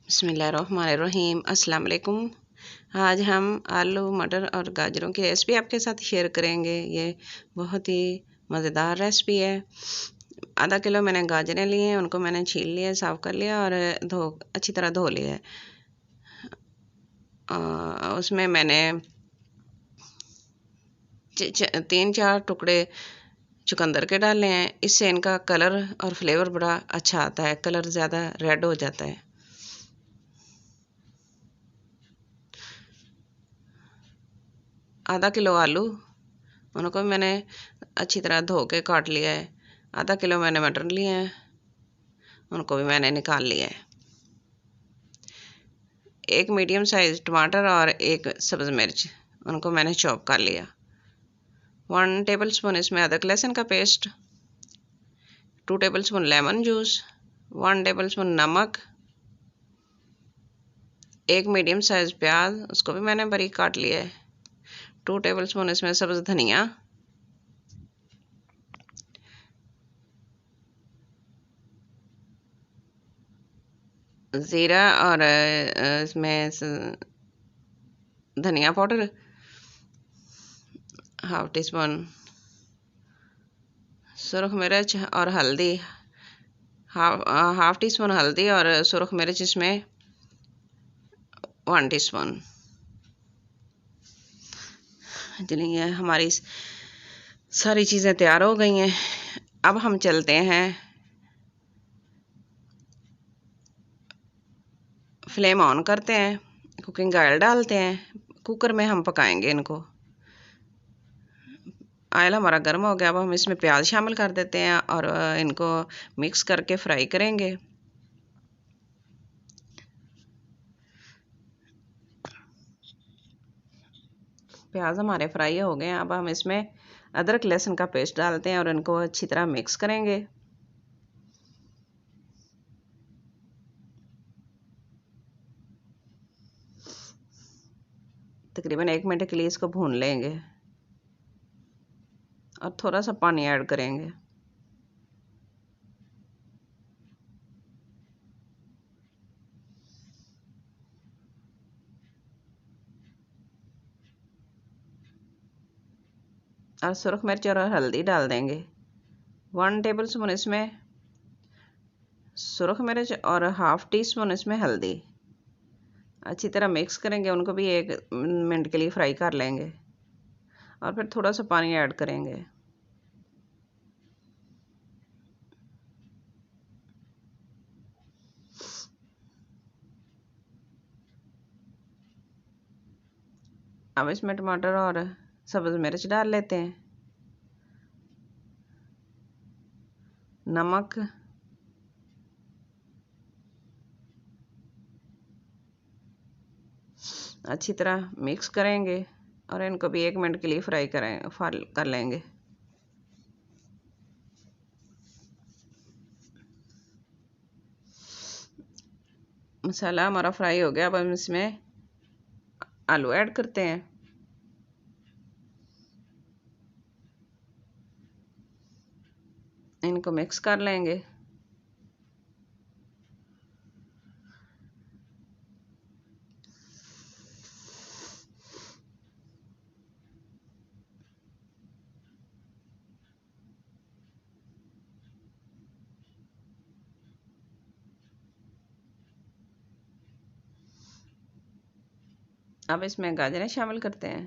बिस्मिल्लाहिर्रहमानिर्रहीम। अस्सलाम वालेकुम। आज हम आलू मटर और गाजरों की रेसिपी आपके साथ शेयर करेंगे। ये बहुत ही मज़ेदार रेसिपी है। आधा किलो मैंने गाजरें ली हैं, उनको मैंने छील लिया, साफ़ कर लिया और अच्छी तरह धो लिया है। उसमें मैंने 3-4 टुकड़े चुकंदर के डाले हैं। इससे इनका कलर और फ्लेवर बड़ा अच्छा आता है, कलर ज़्यादा रेड हो जाता है। आधा किलो आलू, उनको मैंने अच्छी तरह धो के काट लिया है। आधा किलो मैंने मटर लिए हैं, उनको भी मैंने निकाल लिया है। एक मीडियम साइज टमाटर और एक सब्ज़ मिर्च, उनको मैंने चॉप कर लिया। 1 टेबलस्पून इसमें अदरक लहसुन का paste, 2 tablespoon lemon juice, 1 tablespoon नमक, एक मीडियम साइज प्याज, उसको भी मैंने बारीक काट लिया है। 2 टेबलस्पून इसमें सब्ज़ धनिया, ज़ीरा और इसमें धनिया पाउडर, हाफ टी स्पून सुरख मिर्च और हल्दी, हाफ टी स्पून हल्दी और सुरख मिर्च इसमें 1 टीस्पून। चलिए, हमारी सारी चीज़ें तैयार हो गई हैं। अब हम चलते हैं, फ्लेम ऑन करते हैं, कुकिंग ऑयल डालते हैं, कुकर में हम पकाएंगे इनको। ऑयल हमारा गर्म हो गया। अब हम इसमें प्याज शामिल कर देते हैं और इनको मिक्स करके फ्राई करेंगे। प्याज हमारे फ्राई हो गए हैं। अब हम इसमें अदरक लहसुन का पेस्ट डालते हैं और इनको अच्छी तरह मिक्स करेंगे। तकरीबन 1 मिनट के लिए इसको भून लेंगे और थोड़ा सा पानी ऐड करेंगे। और सुरख मिर्च और हल्दी डाल देंगे। 1 टेबलस्पून इसमें सुरख मिर्च और हाफ टी स्पून इसमें हल्दी। अच्छी तरह मिक्स करेंगे, उनको भी 1 मिनट के लिए फ्राई कर लेंगे और फिर थोड़ा सा पानी ऐड करेंगे। अब इसमें टमाटर और सब्ज़ मिर्च डाल लेते हैं, नमक, अच्छी तरह मिक्स करेंगे और इनको भी 1 मिनट के लिए फ्राई कर लेंगे। मसाला हमारा फ्राई हो गया। अब हम इसमें आलू ऐड करते हैं। इनको मिक्स कर लेंगे। अब इसमें गाजरें शामिल करते हैं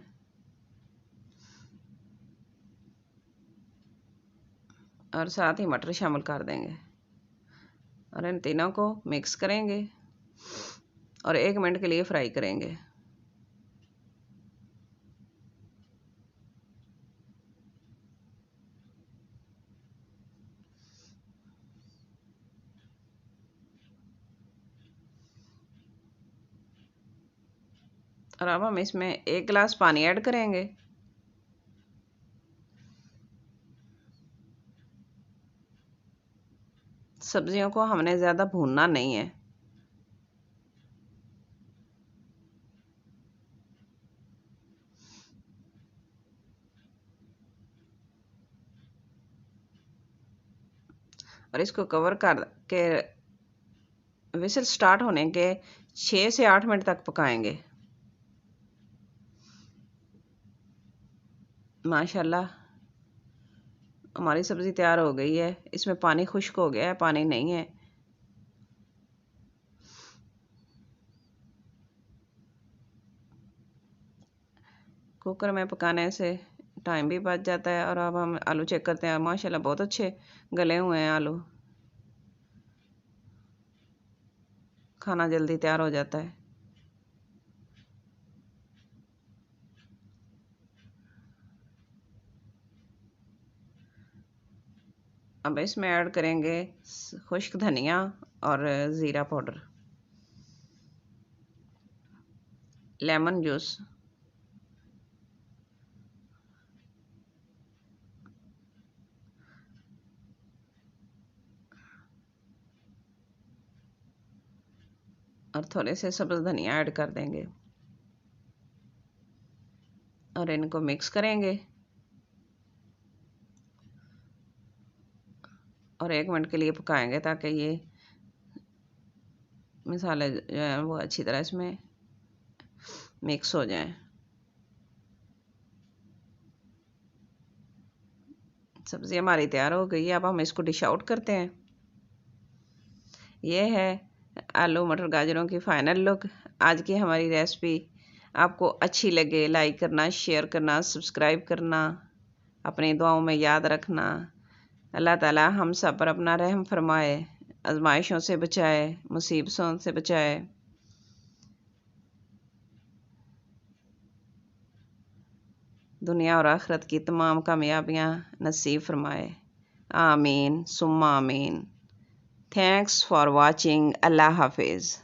और साथ ही मटर शामिल कर देंगे और इन तीनों को मिक्स करेंगे और 1 मिनट के लिए फ्राई करेंगे। और अब हम इसमें 1 गिलास पानी ऐड करेंगे। सब्जियों को हमने ज़्यादा भूनना नहीं है। और इसको कवर कर के विसल स्टार्ट होने के 6 से 8 मिनट तक पकाएंगे। माशाल्लाह हमारी सब्ज़ी तैयार हो गई है। इसमें पानी खुश्क हो गया है, पानी नहीं है। कुकर में पकाने से टाइम भी बच जाता है। और अब हम आलू चेक करते हैं। माशाल्लाह बहुत अच्छे गले हुए हैं आलू। खाना जल्दी तैयार हो जाता है। अब इसमें ऐड करेंगे खुश्क धनिया और ज़ीरा पाउडर, लेमन जूस, और थोड़े से सब्ज़ धनिया ऐड कर देंगे और इनको मिक्स करेंगे और 1 मिनट के लिए पकाएंगे ताकि ये मसाले जो हैं वो अच्छी तरह इसमें मिक्स हो जाएं। सब्ज़ी हमारी तैयार हो गई है। अब हम इसको डिश आउट करते हैं। ये है आलू मटर गाजरों की फ़ाइनल लुक। आज की हमारी रेसिपी आपको अच्छी लगे लाइक करना, शेयर करना, सब्सक्राइब करना, अपनी दुआओं में याद रखना। अल्लाह ताला हम सब पर अपना रहम फरमाए, आजमाइशों से बचाए, मुसीबतों से बचाए। दुनिया और आखिरत की तमाम कामयाबियाँ नसीब फरमाए। आमीन सुम्मा आमीन। Thanks for watching. अल्लाह हाफिज़।